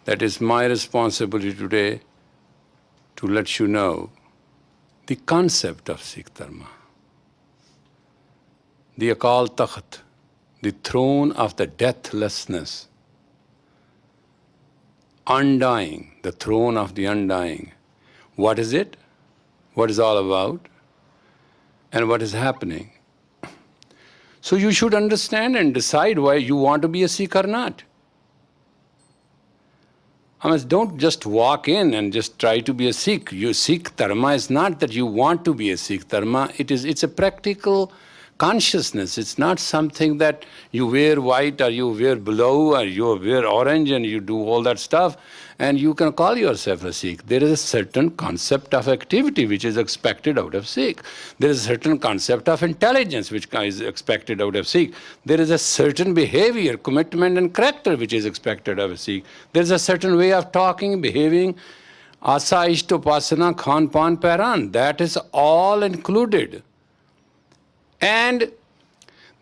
that is my responsibility today to let you know the concept of Sikh Dharma. The Akal Takhat, the throne of the deathlessness. Undying, the throne of the undying. What is it? What is all about? And what is happening? So you should understand and decide why you want to be a Sikh or not. I mean, don't just walk in and just try to be a Sikh. Your Sikh Dharma is not that you want to be a Sikh Dharma. It's a practical consciousness. It's not something that you wear white or you wear blue or you wear orange and you do all that stuff and you can call yourself a Sikh. There is a certain concept of activity which is expected out of Sikh. There is a certain concept of intelligence which is expected out of Sikh. There is a certain behavior, commitment and character which is expected of a Sikh. There is a certain way of talking, behaving, asa, ishto, pasana, khan, pan, paran. That is all included. And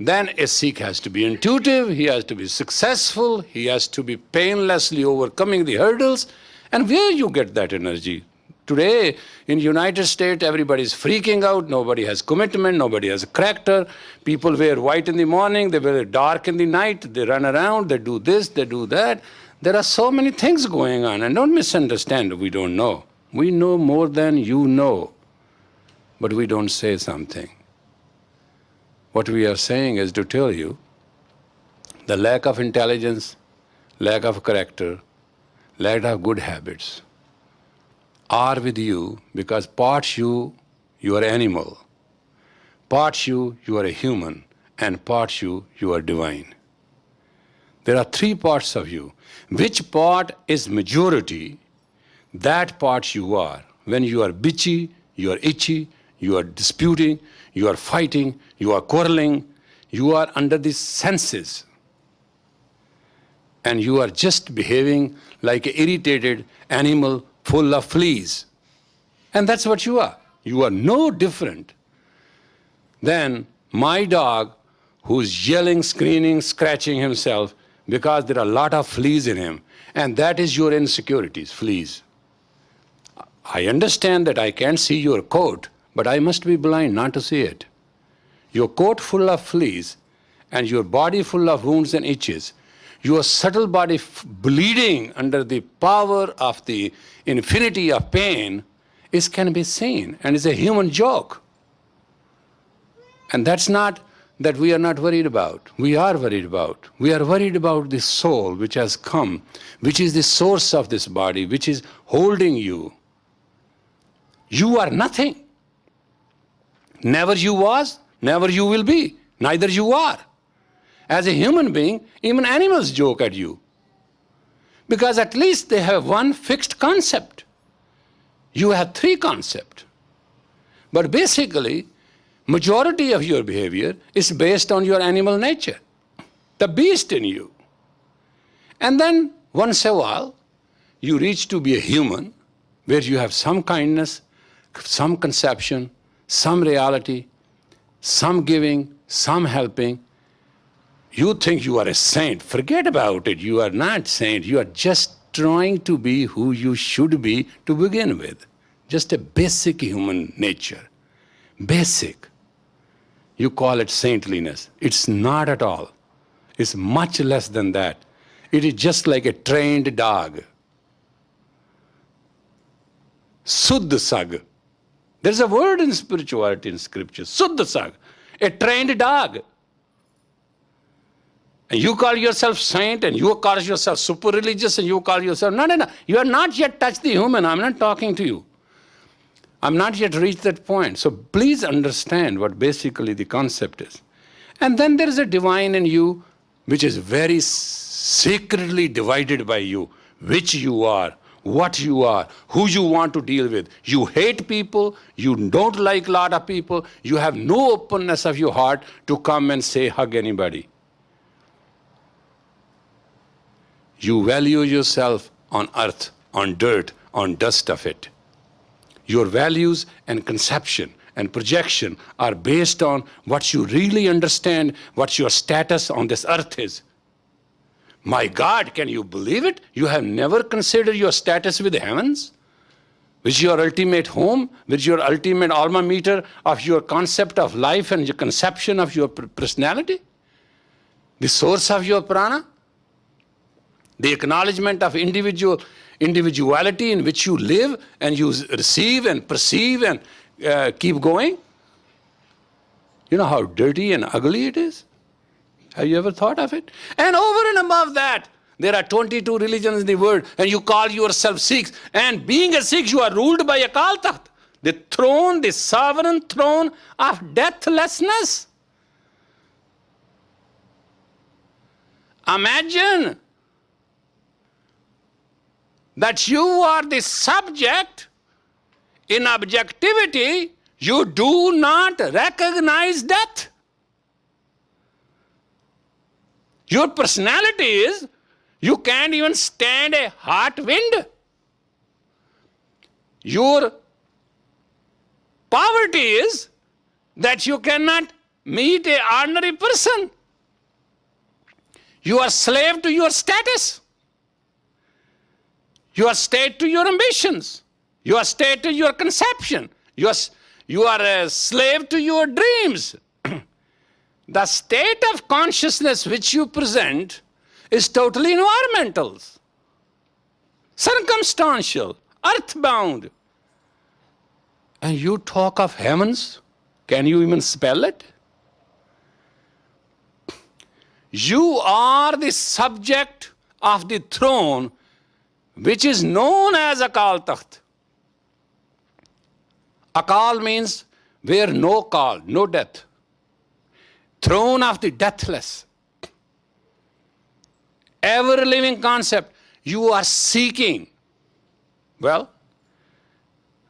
then a Sikh has to be intuitive, he has to be successful, he has to be painlessly overcoming the hurdles. And where you get that energy? Today, in the United States, everybody is freaking out, nobody has commitment, nobody has a character. People wear white in the morning, they wear dark in the night, they run around, they do this, they do that. There are so many things going on, and don't misunderstand, we don't know. We know more than you know, but we don't say something. What we are saying is to tell you the lack of intelligence, lack of character, lack of good habits are with you because parts you are animal, parts you are a human, and parts you are divine. There are three parts of you. Which part is majority, that part you are. When you are bitchy, you are itchy, you are disputing, you are fighting, you are quarreling, you are under the senses. And you are just behaving like an irritated animal full of fleas. And that's what you are. You are no different than my dog who's yelling, screaming, scratching himself because there are a lot of fleas in him. And that is your insecurities, fleas. I understand that I can't see your coat, but I must be blind not to see it. Your coat full of fleas and your body full of wounds and itches, your subtle body bleeding under the power of the infinity of pain can be seen and is a human joke. And that's not that we are not worried about. We are worried about. We are worried about the soul which has come, which is the source of this body, which is holding you. You are nothing. Never you was, never you will be, neither you are. As a human being, even animals joke at you. Because at least they have one fixed concept. You have three concepts. But basically, majority of your behavior is based on your animal nature, the beast in you. And then, once a while, you reach to be a human, where you have some kindness, some conception, some reality, some giving, some helping. You think you are a saint. Forget about it. You are not saint. You are just trying to be who you should be to begin with. Just a basic human nature. Basic. You call it saintliness. It's not at all. It's much less than that. It is just like a trained dog. Suddha sag. There's a word in spirituality in scripture, Suddha sag, a trained dog. And you call yourself saint and you call yourself super religious and you call yourself, no. You have not yet touched the human. I'm not talking to you. I'm not yet reached that point. So please understand what basically the concept is. And then there is a divine in you which is very sacredly divided by you, which you are, what you are, who you want to deal with. You hate people, you don't like a lot of people, you have no openness of your heart to come and say, hug anybody. You value yourself on earth, on dirt, on dust of it. Your values and conception and projection are based on what you really understand, what your status on this earth is. My God, can you believe it? You have never considered your status with the heavens, which is your ultimate home, which is your ultimate alma mater of your concept of life and your conception of your personality, the source of your prana, the acknowledgement of individuality in which you live and you receive and perceive and keep going. You know how dirty and ugly it is? Have you ever thought of it? And over and above that, there are 22 religions in the world, and you call yourself Sikhs. And being a Sikh, you are ruled by Akal Takhat, the throne, the sovereign throne of deathlessness. Imagine that you are the subject. In objectivity, you do not recognize death. Your personality is, you can't even stand a hot wind. Your poverty is that you cannot meet an ordinary person. You are slave to your status. You are slave to your ambitions. You are slave to your conception. You are a slave to your dreams. The state of consciousness which you present is totally environmental, circumstantial, earthbound. And you talk of heavens? Can you even spell it? You are the subject of the throne which is known as Akal Takhat. Akal means where no call, no death. Throne of the deathless. Ever-living concept. You are seeking. Well,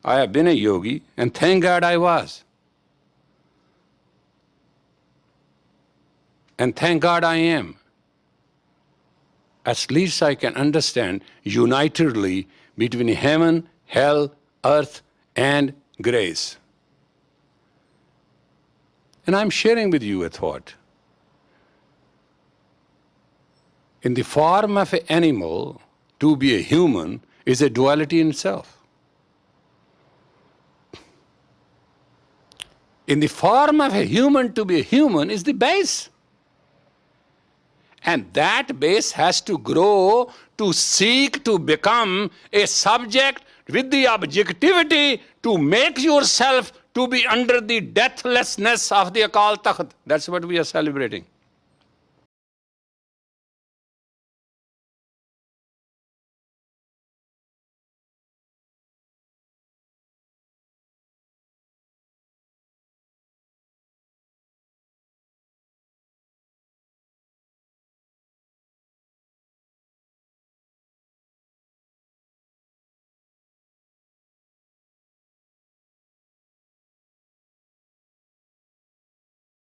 I have been a yogi, and thank God I was. And thank God I am. At least I can understand unitedly between heaven, hell, earth, and grace. And I'm sharing with you a thought. In the form of an animal, to be a human is a duality in itself. In the form of a human, to be a human is the base. And that base has to grow to seek to become a subject with the objectivity to make yourself to be under the deathlessness of the Akal Takhat. That's what we are celebrating.